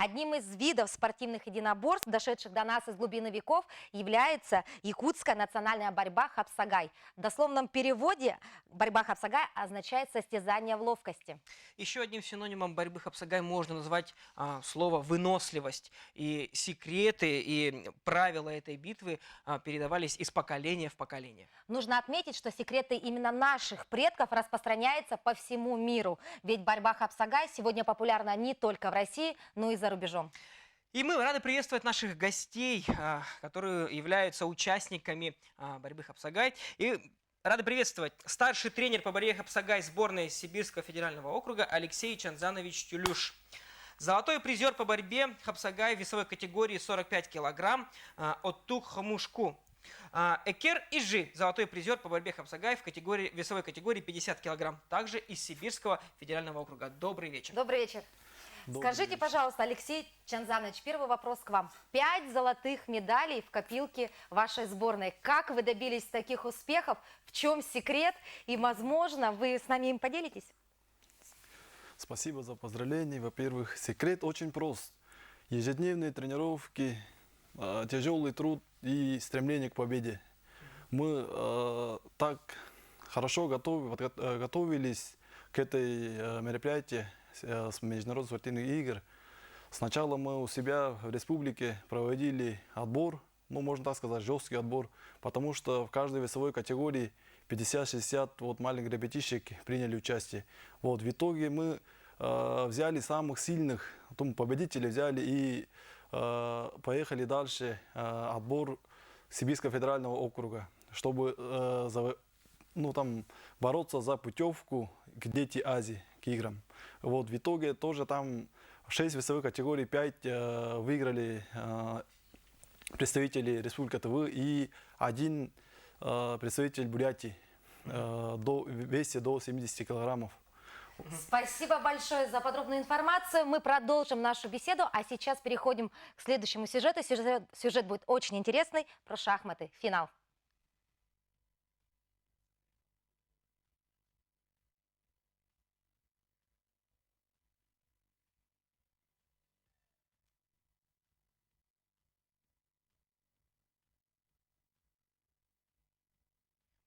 Одним из видов спортивных единоборств, дошедших до нас из глубины веков, является якутская национальная борьба хапсагай. В дословном переводе борьба хапсагай означает состязание в ловкости. Еще одним синонимом борьбы хапсагай можно назвать слово «выносливость». И секреты, и правила этой битвы передавались из поколения в поколение. Нужно отметить, что секреты именно наших предков распространяются по всему миру. Ведь борьба хапсагай сегодня популярна не только в России, но и за рубежом. И мы рады приветствовать наших гостей, которые являются участниками борьбы хапсагай. И рады приветствовать старший тренер по борьбе хапсагай сборной Сибирского федерального округа Алексей Чанзанович Тюлюш. Золотой призер по борьбе хапсагай в весовой категории 45 килограмм Оттук Хамушку. Экер Ижи, золотой призер по борьбе хапсагай в весовой категории 50 килограмм, также из Сибирского федерального округа. Добрый вечер. Добрый вечер. Скажите, пожалуйста, Алексей Чанзанович, первый вопрос к вам. 5 золотых медалей в копилке вашей сборной. Как вы добились таких успехов? В чем секрет? И, возможно, вы с нами им поделитесь? Спасибо за поздравления. Во-первых, секрет очень прост. Ежедневные тренировки, тяжелый труд и стремление к победе. Мы так хорошо готовились к этой мероприятию с международных спортивных игр. Сначала мы у себя в республике проводили отбор, можно так сказать, жесткий отбор, потому что в каждой весовой категории 50-60 маленьких ребятишек приняли участие. В итоге мы взяли самых сильных, победителей взяли и поехали дальше отбор Сибирского федерального округа, чтобы бороться за путевку к Дети Азии, к играм. В итоге тоже там 6 весовых категорий, 5 выиграли представители Республики ТВ и 1 представитель Бурятии весе до 70 килограммов. Спасибо большое за подробную информацию. Мы продолжим нашу беседу, а сейчас переходим к следующему сюжету. Сюжет будет очень интересный, про шахматы. Финал.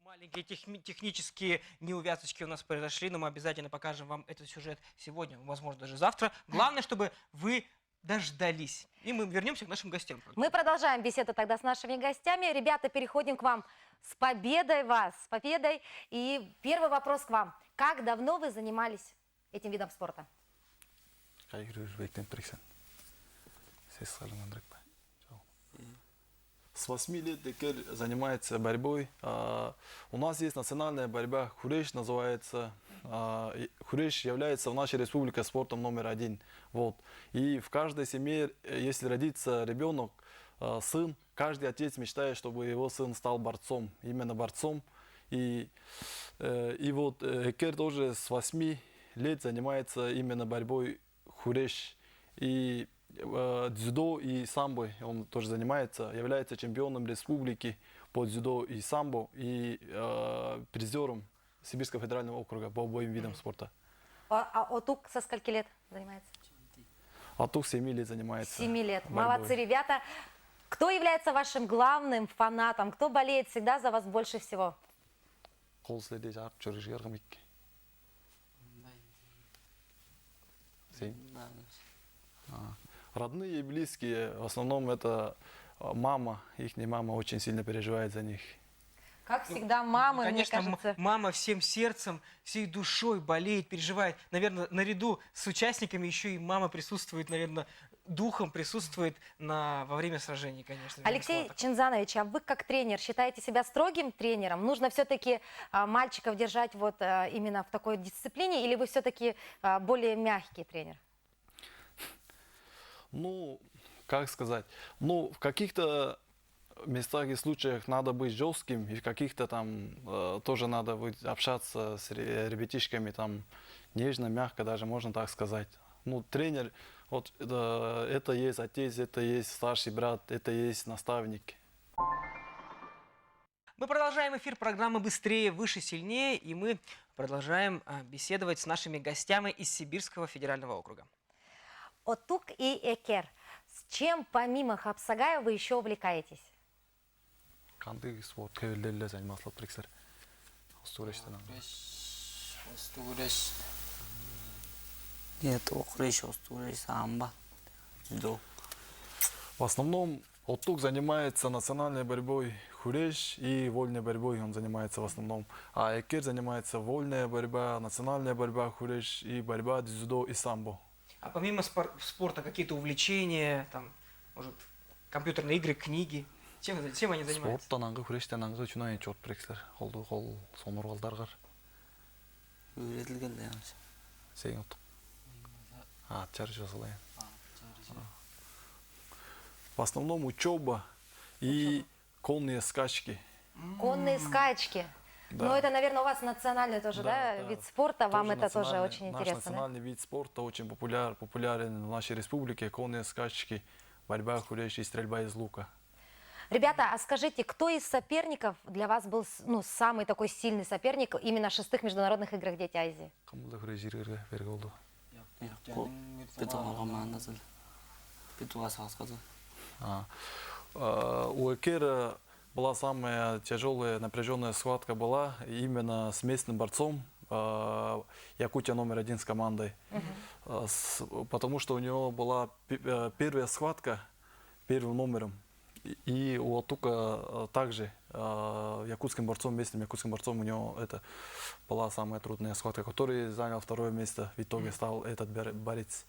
Маленькие технические неувязочки у нас произошли, но мы обязательно покажем вам этот сюжет сегодня, возможно, даже завтра. Главное, чтобы вы дождались. И мы вернемся к нашим гостям. Мы продолжаем беседу тогда с нашими гостями. Ребята, переходим к вам. С победой вас, с победой. И первый вопрос к вам. Как давно вы занимались этим видом спорта? С 8 лет Экер занимается борьбой. У нас есть национальная борьба, хуреш называется. Хуреш является в нашей республике спортом номер 1. И в каждой семье, если родится ребенок, сын, каждый отец мечтает, чтобы его сын стал борцом, именно борцом. И Экер тоже с 8 лет занимается именно борьбой хуреш. И дзюдо и самбо он тоже занимается, является чемпионом республики по дзюдо и самбо и призером Сибирского федерального округа по обоим видам спорта. А Оттук со скольки лет занимается? Оттук 7 лет занимается. 7 лет. Борьбой. Молодцы, ребята. Кто является вашим главным фанатом? Кто болеет всегда за вас больше всего? Родные и близкие, в основном это мама, их мама очень сильно переживает за них. Как всегда, мамы, конечно, мне кажется. мама всем сердцем, всей душой болеет, переживает. Наверное, наряду с участниками еще и мама присутствует, наверное, духом присутствует во время сражений, конечно. Алексей Чанзанович, а вы как тренер считаете себя строгим тренером? Нужно все-таки мальчиков держать именно в такой дисциплине, или вы все-таки более мягкий тренер? Как сказать, в каких-то местах и случаях надо быть жестким, и в каких-то там тоже надо общаться с ребятишками там нежно, мягко, даже можно так сказать. Тренер, это есть отец, это есть старший брат, это есть наставник. Мы продолжаем эфир программы «Быстрее, выше, сильнее», и мы продолжаем беседовать с нашими гостями из Сибирского федерального округа. Отук и Экер. С чем помимо Хапсагая вы еще увлекаетесь? Қандай спорт түрлерімен заниматься тұрсыздар? Осы күрештен. Остуреш. Нет, окреш, остуреш, самбо, дзюдо. В основном Оттук занимается национальной борьбой хуреш и вольной борьбой он занимается в основном. А Экер занимается вольная борьба, национальная борьба хуреш и борьба дзюдо и самбо. А помимо спорта какие-то увлечения, там, может, компьютерные игры, книги? Чем они занимаются? Спорттан аңғы, хурештен аңғы үшін айын чот бірексілер. Қол соныр қалдарғар. Үйретілген дейміз. Сейін оттық. Чар жасылайын. В основном учеба и конные скачки. Конные скачки. Да. Ну, это, наверное, у вас национальный тоже, да, вид спорта. Вам это тоже национальный- очень наш интересно, да? национальный вид спорта очень популярен в нашей республике. Конные скачки, борьба хуреш и стрельба из лука. Ребята, а скажите, кто из соперников для вас был самый такой сильный соперник именно в 6-х международных играх Дети Азии? Қамылда хуреш жиргерге берге oldu. Петуға маңызыл. Петуға сағызғазы. У Экера была самая тяжелая, напряженная схватка была именно с местным борцом Якутия №1 с командой. Потому что у него была первая схватка первым номером. И у Атука также якутским борцом, местным якутским борцом у него это была самая трудная схватка, который занял второе место, в итоге стал этот борец.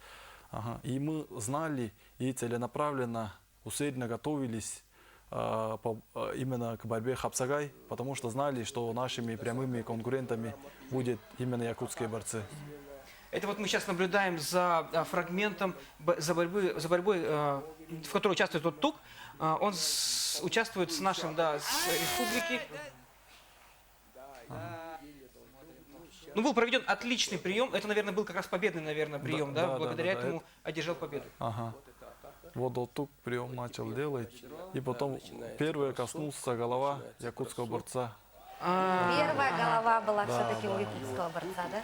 И мы знали и целенаправленно, усердно готовились именно к борьбе Хапсагай, потому что знали, что нашими прямыми конкурентами будут именно якутские борцы. Это вот мы сейчас наблюдаем за фрагментом за борьбой, в которой участвует Оттук. Он участвует с нашим, да, с республики. Ну, был проведен отличный прием. Это, наверное, был как раз победный, наверное, прием, да? да, Благодаря да, этому одержал победу. Вот Оттук прием начал делать, и потом первый коснулся голова якутского борца. Первая голова была все-таки у якутского борца, да?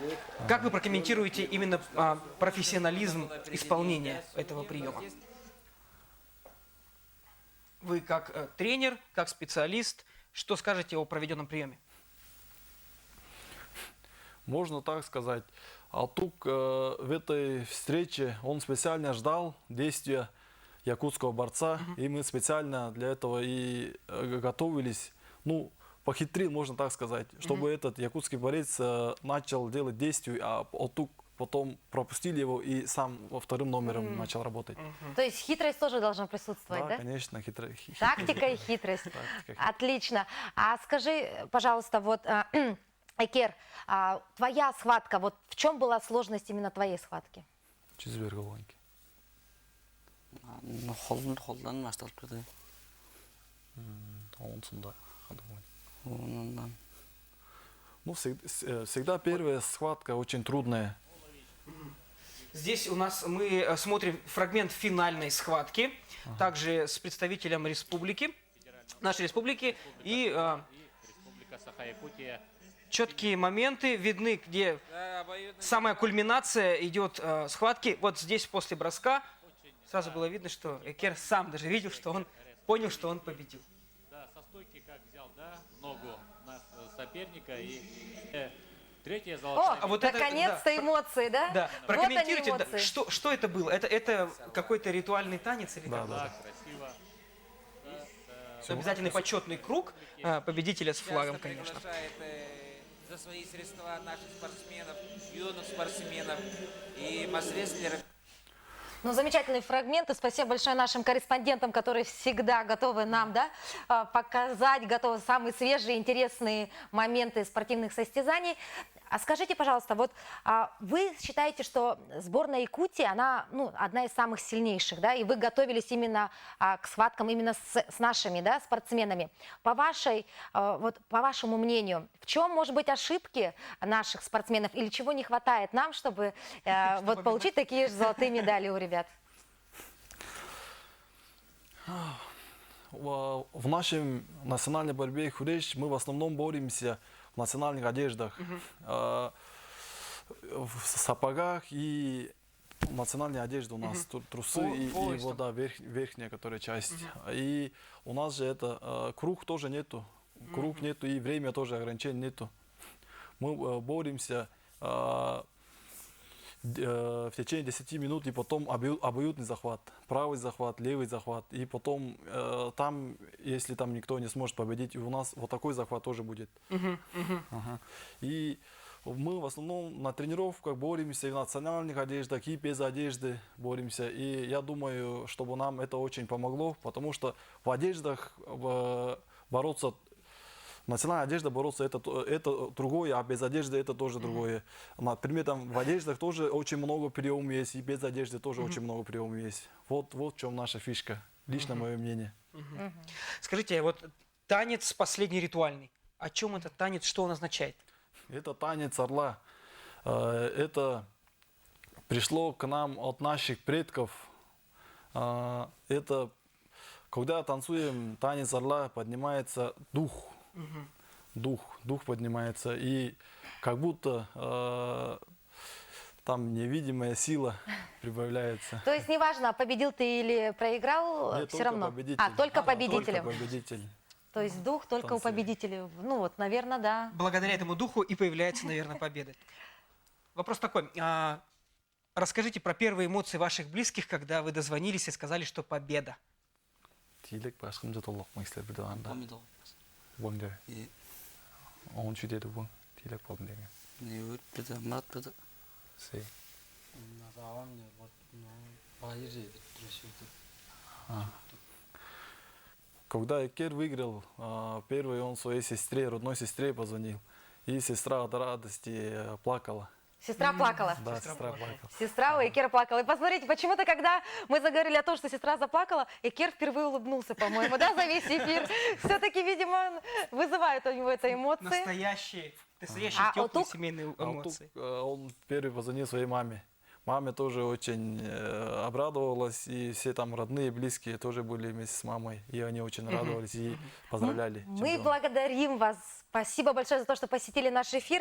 Как вы прокомментируете именно профессионализм исполнения этого приема? Вы как тренер, как специалист, что скажете о проведенном приеме? Можно так сказать. Алтук в этой встрече, он специально ждал действия якутского борца, и мы специально для этого и готовились. Ну, похитрил, можно так сказать, чтобы этот якутский борец начал делать действия, а Алтук потом пропустили его и сам во вторым номером начал работать. То есть хитрость тоже должна присутствовать, да? Конечно, Тактика и хитрость. Тактика. Отлично. А скажи, пожалуйста, вот, Экер, твоя схватка, вот в чем была сложность именно твоей схватки? Чизбер голованьки. Қолдан башталып тұрды. Онсында. Онынан. Ну, всегда первая схватка очень трудная. Здесь у нас мы смотрим фрагмент финальной схватки, также с представителем республики, нашей республики, и Республика Саха-Якутия. четкие моменты видны, где самая кульминация идет схватки. Вот здесь после броска сразу было видно, что Экер сам даже видел, что он понял, что он победил. Да, со стойки как взял, да, ногу на соперника и третья О, золотая. А вот это, наконец-то да, эмоции, да? Да, Вот они, прокомментируйте, да, эмоции. что это было? Это какой-то ритуальный танец или как? Да, красиво. Обязательный почетный круг победителя с флагом, конечно. Приглашает за свои средства наших спортсменов, юных спортсменов и масс-рестлеров. Ну, замечательные фрагменты. Спасибо большое нашим корреспондентам, которые всегда готовы нам, да, показать, готовы самые свежие, интересные моменты спортивных состязаний. А скажите, пожалуйста, вот вы считаете, что сборная Якутии, она, одна из самых сильнейших, да, и вы готовились именно к схваткам именно с нашими, да, спортсменами. По вашему мнению, в чем, может быть, ошибки наших спортсменов или чего не хватает нам, чтобы вот получить такие же золотые медали у ребят? В нашей национальной борьбе хуреш мы в основном боремся в национальных одеждах, в сапогах и национальная одежда у нас, трусы и Пояс вот, там. да, верхняя, которая часть. И у нас же это, круг тоже нету. Круг нету, и время тоже ограничений нету. Мы боремся в течение 10 минут, и потом обоюдный захват. Правый захват, левый захват. И потом там, если там никто не сможет победить, у нас вот такой захват тоже будет. Ага. И мы в основном на тренировках боремся и в национальных одеждах, и без одежды боремся. И я думаю, чтобы нам это очень помогло, потому что в одеждах бороться, национальная одежда бороться это другое, а без одежды это тоже другое. Например, там в одеждах тоже очень много приемов есть, и без одежды тоже очень много приемов есть. Вот в чем наша фишка, лично мое мнение. Скажите, вот танец последний ритуальный. О чем этот танец, что он означает? Это танец орла. Это пришло к нам от наших предков. Это когда танцуем танец орла, поднимается дух. Дух поднимается. И как будто там невидимая сила прибавляется. То есть неважно, победил ты или проиграл, Нет, все только равно. победитель. Только победителем. Только победитель. То есть дух только у Танцует. победителей. Ну вот, наверное, да. Благодаря этому духу и появляется, наверное, победа. Вопрос такой. Расскажите про первые эмоции ваших близких, когда вы дозвонились и сказали, что победа. Тилек başımda толықмай істер бір анда. 봄이도 Вон де. 이 Он чудеді вон. Тилек болдым деген. 네 그때 말았 그때 Сей. Когда Экер выиграл, первый он своей сестре, родной сестре позвонил. И сестра от радости плакала. Сестра плакала. Да, сестра плакала. Сестра у Экера плакала. И посмотрите, почему-то, когда мы заговорили о том, что сестра заплакала, Экер впервые улыбнулся, по-моему, да, за весь эфир. Все-таки, видимо, вызывает у него это эмоции. Настоящие А теплые Отук? семейные А вот эмоции. тут, он первый позвонил своей маме. Маме тоже очень обрадовалась, и все там родные, близкие тоже были вместе с мамой. И они очень радовались и поздравляли. Мы чемпиона. благодарим вас. Спасибо большое за то, что посетили наш эфир.